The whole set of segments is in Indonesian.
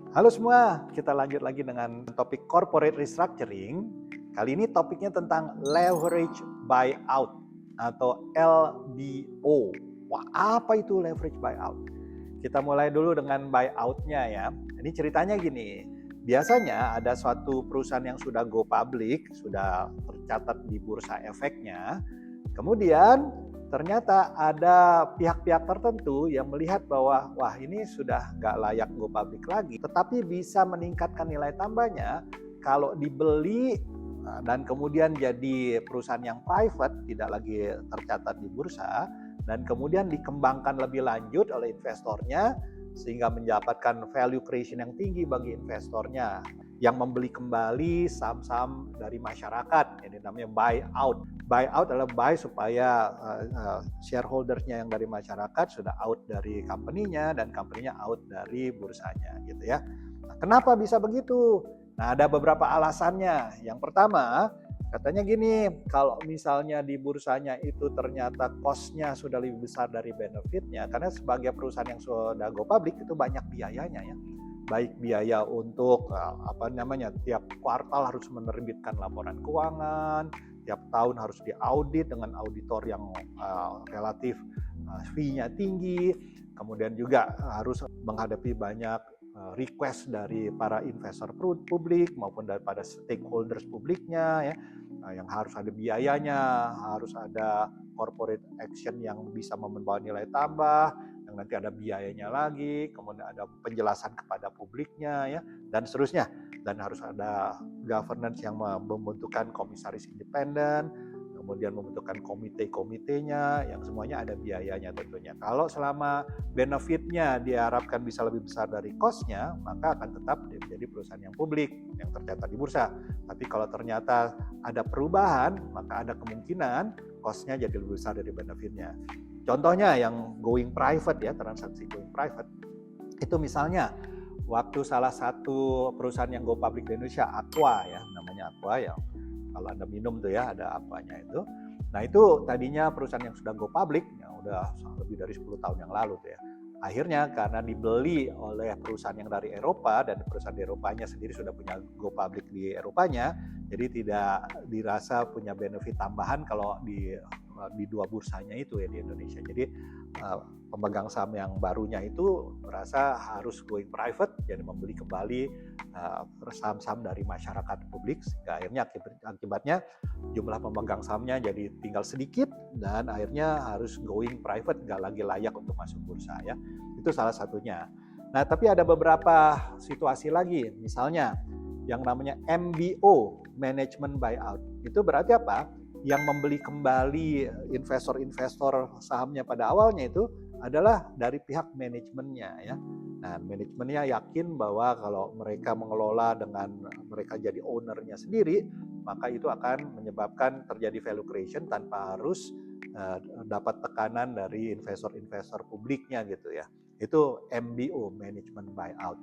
Halo semua, kita lanjut lagi dengan topik corporate restructuring. Kali ini topiknya tentang leverage buyout atau LBO. Wah, apa itu leverage buyout? Kita mulai dulu dengan buyout-nya ya. Ini ceritanya gini, biasanya ada suatu perusahaan yang sudah go public, sudah tercatat di bursa efeknya, kemudian ternyata ada pihak-pihak tertentu yang melihat bahwa wah ini sudah nggak layak go public lagi, tetapi bisa meningkatkan nilai tambahnya kalau dibeli dan kemudian jadi perusahaan yang private, tidak lagi tercatat di bursa, dan kemudian dikembangkan lebih lanjut oleh investornya sehingga mendapatkan value creation yang tinggi bagi investornya yang membeli kembali saham-saham dari masyarakat. Ini namanya buyout. Buyout adalah buy supaya shareholdersnya yang dari masyarakat sudah out dari company-nya dan company-nya out dari bursanya gitu ya. Nah, kenapa bisa begitu? Nah, ada beberapa alasannya. Yang pertama, katanya gini, kalau misalnya di bursanya itu ternyata cost-nya sudah lebih besar dari benefit-nya, karena sebagai perusahaan yang sudah go public itu banyak biayanya ya. Baik biaya untuk tiap kuartal harus menerbitkan laporan keuangan, tiap tahun harus diaudit dengan auditor yang relatif fee-nya tinggi, kemudian juga harus menghadapi banyak request dari para investor publik maupun daripada stakeholders publiknya ya, yang harus ada biayanya, harus ada corporate action yang bisa membawa nilai tambah, yang nanti ada biayanya lagi, kemudian ada penjelasan kepada publiknya ya, dan seterusnya. Dan harus ada governance yang membentukkan komisaris independen, kemudian membentukkan komite-komitenya, yang semuanya ada biayanya tentunya. Kalau selama benefitnya diharapkan bisa lebih besar dari cost-nya, maka akan tetap menjadi perusahaan yang publik, yang tercatat di bursa. Tapi kalau ternyata ada perubahan, maka ada kemungkinan cost-nya jadi lebih besar dari benefitnya. Contohnya yang going private ya, transaksi going private, itu misalnya waktu salah satu perusahaan yang go public di Indonesia, Aqua ya, namanya Aqua ya, kalau Anda minum tuh ya ada apanya itu. Nah itu tadinya perusahaan yang sudah go public, ya udah lebih dari 10 tahun yang lalu tuh ya. Akhirnya karena dibeli oleh perusahaan yang dari Eropa dan perusahaan di Eropanya sendiri sudah punya go public di Eropanya, jadi tidak dirasa punya benefit tambahan kalau di dua bursanya itu ya di Indonesia. Jadi pemegang saham yang barunya itu merasa harus going private, jadi membeli kembali saham-saham dari masyarakat publik, sehingga akhirnya akibatnya jumlah pemegang sahamnya jadi tinggal sedikit dan akhirnya harus going private, nggak lagi layak untuk masuk bursa ya. Itu salah satunya. Nah tapi ada beberapa situasi lagi, misalnya yang namanya MBO, management buyout. Itu berarti apa? Yang membeli kembali investor-investor sahamnya pada awalnya itu adalah dari pihak manajemennya ya. Nah, manajemennya yakin bahwa kalau mereka mengelola dengan mereka jadi ownernya sendiri, maka itu akan menyebabkan terjadi value creation tanpa harus dapat tekanan dari investor-investor publiknya gitu ya. Itu MBO, management buyout.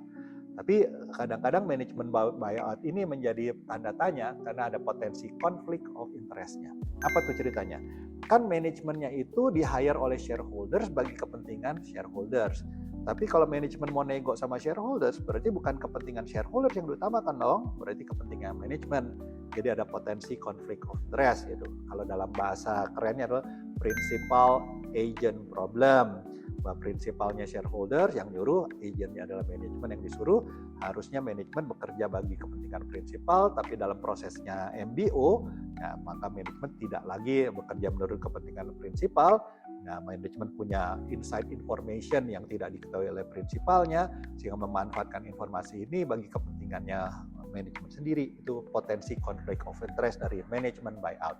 Tapi kadang-kadang manajemen buyout ini menjadi tanda tanya karena ada potensi konflik of interest-nya. Apa tuh ceritanya? Kan manajemennya itu di-hire oleh shareholders bagi kepentingan shareholders. Tapi kalau manajemen mau nego sama shareholders, berarti bukan kepentingan shareholders yang diutamakan dong, berarti kepentingan manajemen. Jadi ada potensi konflik of interest gitu. Kalau dalam bahasa kerennya adalah principal agent problem. Bahwa prinsipalnya shareholder yang nyuruh, agentnya adalah manajemen yang disuruh, harusnya manajemen bekerja bagi kepentingan prinsipal, tapi dalam prosesnya MBO, ya, maka manajemen tidak lagi bekerja menurut kepentingan prinsipal. Nah, manajemen punya inside information yang tidak diketahui oleh prinsipalnya, sehingga memanfaatkan informasi ini bagi kepentingannya manajemen sendiri. Itu potensi conflict of interest dari manajemen buyout.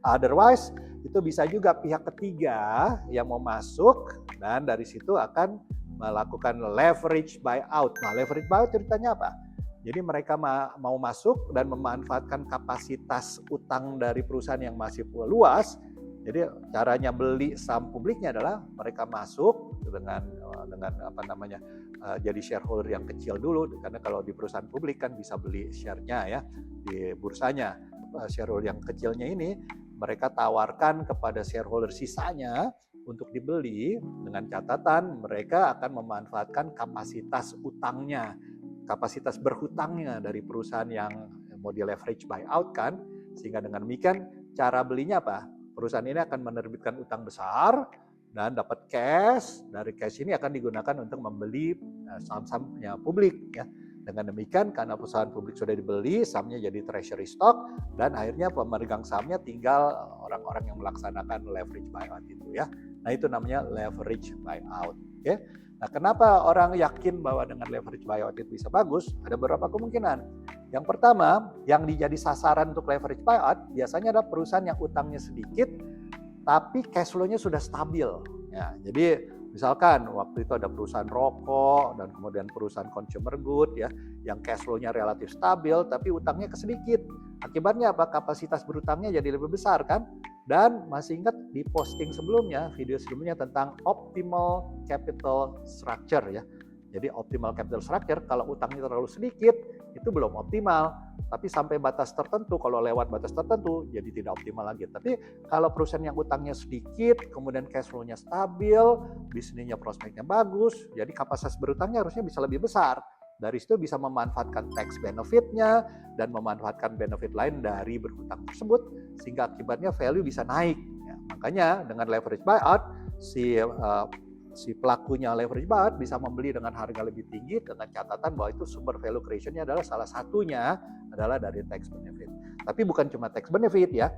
Otherwise, itu bisa juga pihak ketiga yang mau masuk dan dari situ akan melakukan leverage buyout. Nah, leverage buyout ceritanya apa? Jadi mereka mau masuk dan memanfaatkan kapasitas utang dari perusahaan yang masih luas. Jadi caranya beli saham publiknya adalah mereka masuk dengan jadi shareholder yang kecil dulu, karena kalau di perusahaan publik kan bisa beli share-nya ya di bursanya. Shareholder yang kecilnya ini mereka tawarkan kepada shareholder sisanya untuk dibeli dengan catatan mereka akan memanfaatkan kapasitas utangnya kapasitas berhutangnya dari perusahaan yang mau di leverage buyout kan, sehingga dengan demikian cara belinya apa? Perusahaan ini akan menerbitkan utang besar dan dapat cash, dari cash ini akan digunakan untuk membeli saham-sahamnya publik ya. Dengan demikian karena perusahaan publik sudah dibeli, sahamnya jadi treasury stock dan akhirnya pemegang sahamnya tinggal orang-orang yang melaksanakan leverage buyout itu ya. Nah itu namanya leverage buyout. Okay? Nah kenapa orang yakin bahwa dengan leverage buyout itu bisa bagus? Ada beberapa kemungkinan. Yang pertama, yang dijadi sasaran untuk leverage buyout biasanya adalah perusahaan yang utangnya sedikit tapi cash flow-nya sudah stabil. Ya, jadi misalkan waktu itu ada perusahaan rokok dan kemudian perusahaan consumer good ya, yang cash flow-nya relatif stabil tapi utangnya sedikit. Akibatnya apa? Kapasitas berutangnya jadi lebih besar kan? Dan masih ingat di posting sebelumnya, video sebelumnya tentang optimal capital structure ya. Jadi optimal capital structure kalau utangnya terlalu sedikit itu belum optimal. Tapi sampai batas tertentu, kalau lewat batas tertentu jadi tidak optimal lagi. Tapi kalau perusahaan yang utangnya sedikit, kemudian cash flow-nya stabil, bisnisnya prospeknya bagus, jadi kapasitas berutangnya harusnya bisa lebih besar. Dari situ bisa memanfaatkan tax benefit-nya dan memanfaatkan benefit lain dari berhutang tersebut sehingga akibatnya value bisa naik. Ya, makanya dengan leverage buyout si pelakunya leverage buyout bisa membeli dengan harga lebih tinggi dengan catatan bahwa itu sumber value creation-nya adalah salah satunya adalah dari tax benefit. Tapi bukan cuma tax benefit ya.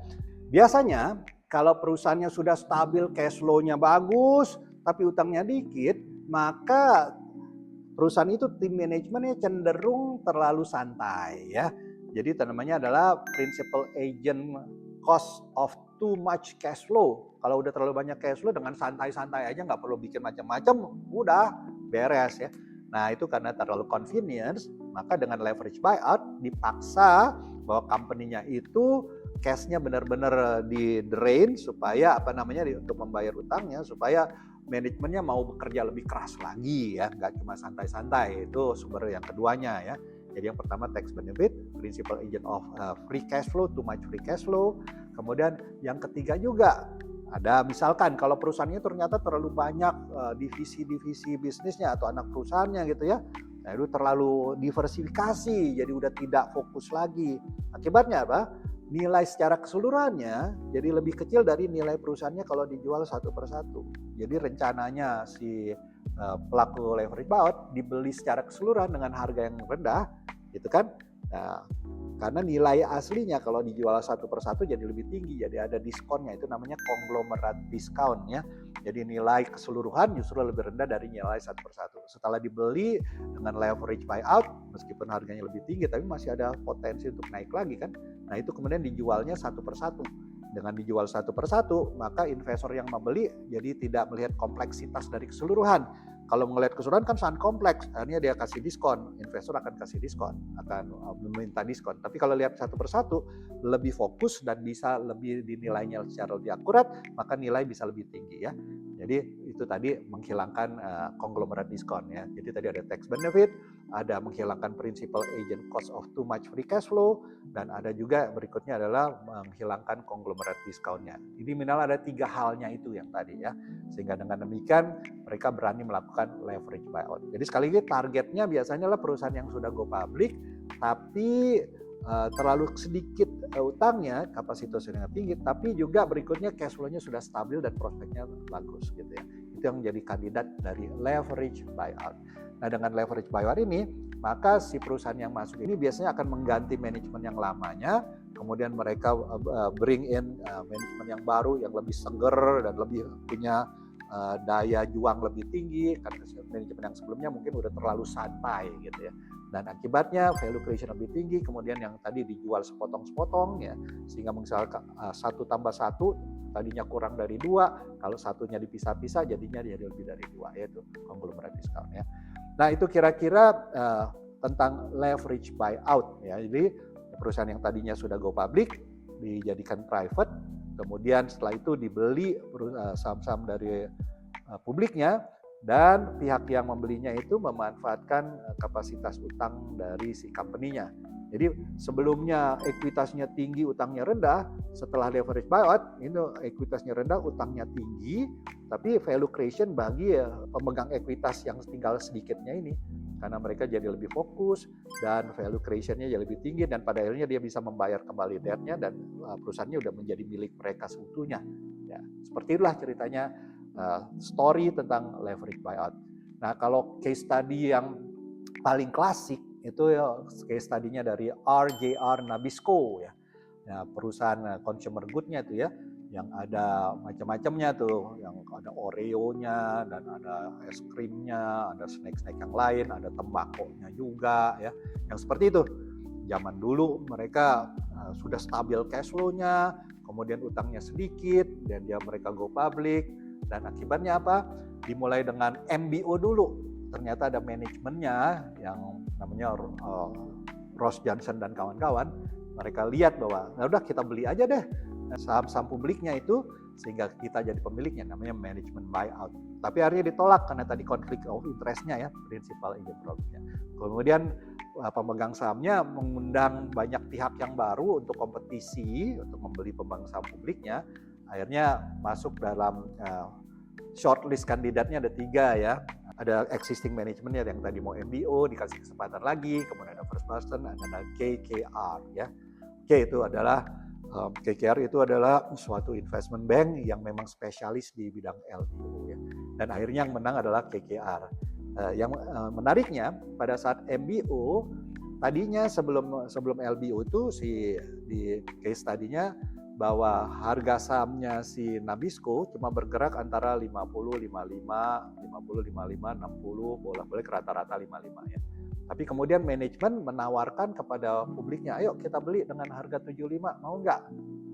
Biasanya kalau perusahaannya sudah stabil, cash flow-nya bagus, tapi utangnya dikit, maka perusahaan itu tim manajemennya cenderung terlalu santai ya. Jadi namanya adalah principal agent cost of too much cash flow. Kalau udah terlalu banyak cash flow dengan santai-santai aja nggak perlu bikin macam-macam, udah beres ya. Nah itu karena terlalu convenience, maka dengan leverage buyout dipaksa bahwa company-nya itu cash-nya benar-benar di drain supaya untuk membayar utangnya supaya manajemennya mau bekerja lebih keras lagi ya, nggak cuma santai-santai. Itu sumber yang keduanya ya. Jadi yang pertama tax benefit, principal agent of free cash flow, too much free cash flow. Kemudian yang ketiga juga ada misalkan kalau perusahaannya ternyata terlalu banyak divisi-divisi bisnisnya atau anak perusahaannya gitu ya. Nah itu terlalu diversifikasi, jadi udah tidak fokus lagi. Akibatnya apa? Nilai secara keseluruhannya jadi lebih kecil dari nilai perusahaannya kalau dijual satu persatu. Jadi rencananya si pelaku leverage buyout dibeli secara keseluruhan dengan harga yang rendah, gitu kan? Nah, karena nilai aslinya kalau dijual satu persatu jadi lebih tinggi, jadi ada diskonnya, itu namanya konglomerat discount ya. Jadi nilai keseluruhan justru lebih rendah dari nilai satu persatu. Setelah dibeli dengan leverage buyout, meskipun harganya lebih tinggi, tapi masih ada potensi untuk naik lagi kan. Nah itu kemudian dijualnya satu persatu. Dengan dijual satu persatu, maka investor yang membeli jadi tidak melihat kompleksitas dari keseluruhan. Kalau melihat keseluruhan kan sangat kompleks, akhirnya dia kasih diskon, investor akan kasih diskon, akan meminta diskon. Tapi kalau lihat satu persatu, lebih fokus dan bisa lebih dinilainya secara lebih akurat, maka nilai bisa lebih tinggi ya. Jadi itu tadi menghilangkan konglomerat diskon ya. Jadi tadi ada tax benefit, ada menghilangkan principal agent cost of too much free cash flow, dan ada juga berikutnya adalah menghilangkan konglomerat diskonnya. Ini minimal ada 3 halnya itu yang tadi ya. Sehingga dengan demikian mereka berani melakukan leverage buyout. Jadi sekali lagi targetnya biasanya adalah perusahaan yang sudah go public tapi terlalu sedikit utangnya, kapasitasnya tinggi, tapi juga berikutnya cash flow-nya sudah stabil dan prospeknya bagus gitu ya. Itu yang menjadi kandidat dari leverage buyout. Nah dengan leverage buyout ini, maka si perusahaan yang masuk ini biasanya akan mengganti manajemen yang lamanya, kemudian mereka bring in manajemen yang baru yang lebih seger dan lebih punya daya juang lebih tinggi, karena manajemen yang sebelumnya mungkin udah terlalu santai gitu ya. Dan akibatnya value creation lebih tinggi, kemudian yang tadi dijual sepotong-sepotong ya, sehingga misalkan 1 tambah 1 tadinya kurang dari 2, kalau satunya dipisah-pisah jadinya jadi lebih dari 2, yaitu konglomerat discount ya. Nah itu kira-kira tentang leverage buyout ya. Jadi perusahaan yang tadinya sudah go public dijadikan private, kemudian setelah itu dibeli saham-saham dari publiknya, dan pihak yang membelinya itu memanfaatkan kapasitas utang dari si company-nya. Jadi sebelumnya ekuitasnya tinggi, utangnya rendah, setelah leverage buyout ini ekuitasnya rendah, utangnya tinggi, tapi value creation bagi pemegang ekuitas yang tinggal sedikitnya ini. karena mereka jadi lebih fokus dan value creation-nya jadi lebih tinggi, dan pada akhirnya dia bisa membayar kembali debt-nya dan perusahaannya udah menjadi milik mereka seutuhnya. Ya, seperti itulah ceritanya story tentang leverage buyout. Nah, kalau case study yang paling klasik itu ya case study-nya dari RJR Nabisco ya. Nah, perusahaan consumer good-nya itu ya, yang ada macam-macamnya tuh, yang ada Oreo-nya dan ada es krimnya, ada snack-snack yang lain, ada tembakonya juga ya. Yang seperti itu. Zaman dulu mereka sudah stabil cash flow-nya, kemudian utangnya sedikit, dan mereka go public, dan akibatnya apa? Dimulai dengan MBO dulu. Ternyata ada manajemennya yang namanya Ross Johnson dan kawan-kawan. Mereka lihat bahwa ya udah kita beli aja deh saham-saham publiknya itu sehingga kita jadi pemiliknya, namanya management buyout. Tapi akhirnya ditolak karena tadi konflik of interest-nya ya, principal agent profitnya. Kemudian pemegang sahamnya mengundang banyak pihak yang baru untuk kompetisi untuk membeli pemegang saham publiknya. Akhirnya masuk dalam shortlist kandidatnya ada 3 ya. Ada existing manajemennya yang tadi mau MBO dikasih kesempatan lagi, kemudian ada first person, ada KKR ya. KKR itu adalah suatu investment bank yang memang spesialis di bidang LBO ya. Dan akhirnya yang menang adalah KKR. Yang menariknya pada saat MBO tadinya sebelum LBO itu di case tadinya bahwa harga sahamnya si Nabisco cuma bergerak antara 50, 55, 50, 55, 60, bolak-balik rata-rata 55 ya. Tapi kemudian manajemen menawarkan kepada publiknya, ayo kita beli dengan harga 75, mau nggak?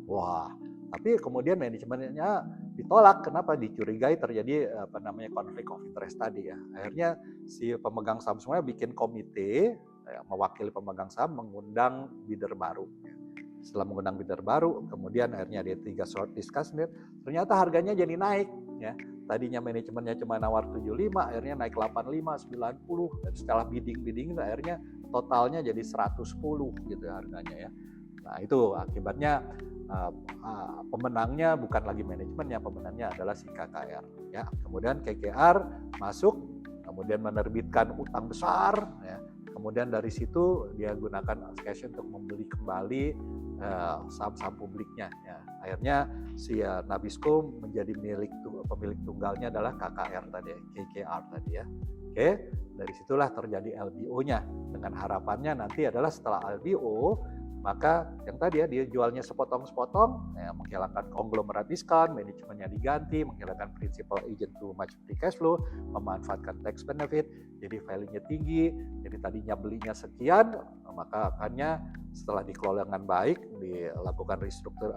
Wah, tapi kemudian manajemennya ditolak. Kenapa? Dicurigai terjadi konflik of interest tadi ya. Akhirnya si pemegang saham semuanya bikin komite mewakili pemegang saham mengundang bidder baru. Setelah mengundang bidder baru, kemudian akhirnya ada 3 short discussion, ternyata harganya jadi naik ya. Tadinya manajemennya cuma nawar 75, akhirnya naik 85, 90, dan setelah bidding akhirnya totalnya jadi 110 gitu harganya ya. Nah, itu akibatnya pemenangnya bukan lagi manajemennya, pemenangnya adalah si KKR ya. Kemudian KKR masuk, kemudian menerbitkan utang besar ya. Kemudian dari situ dia gunakan cash untuk membeli kembali saham-saham publiknya. Ya. Akhirnya si Nabisco menjadi pemilik tunggalnya adalah KKR tadi, KKR tadi ya. Oke, dari situlah terjadi LBO-nya. Dengan harapannya nanti adalah setelah LBO, maka yang tadi ya dia jualnya sepotong-sepotong, ya, menghilangkan konglomerat diskon, manajemennya diganti, menghilangkan principal agent to much free cash flow, memanfaatkan tax benefit, jadi value-nya tinggi, jadi tadinya belinya sekian, maka akannya setelah dikelola dengan baik, dilakukan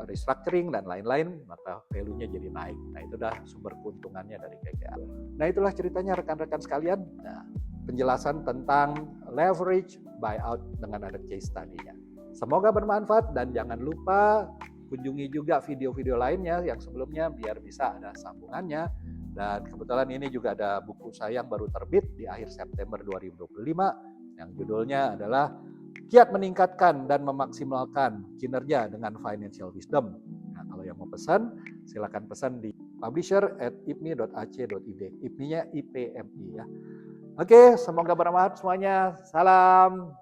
restructuring dan lain-lain, maka value-nya jadi naik. Nah, itu dah sumber keuntungannya dari KKR. Nah, itulah ceritanya rekan-rekan sekalian. Nah, penjelasan tentang leverage buyout dengan ada case study-nya. Semoga bermanfaat dan jangan lupa kunjungi juga video-video lainnya yang sebelumnya biar bisa ada sambungannya. Dan kebetulan ini juga ada buku saya yang baru terbit di akhir September 2025 yang judulnya adalah Kiat Meningkatkan dan Memaksimalkan Kinerja dengan Financial Wisdom. Nah, kalau yang mau pesan, silakan pesan di publisher@ipmi.ac.id. IPMI-nya IPMI ya. Oke, semoga bermanfaat semuanya. Salam.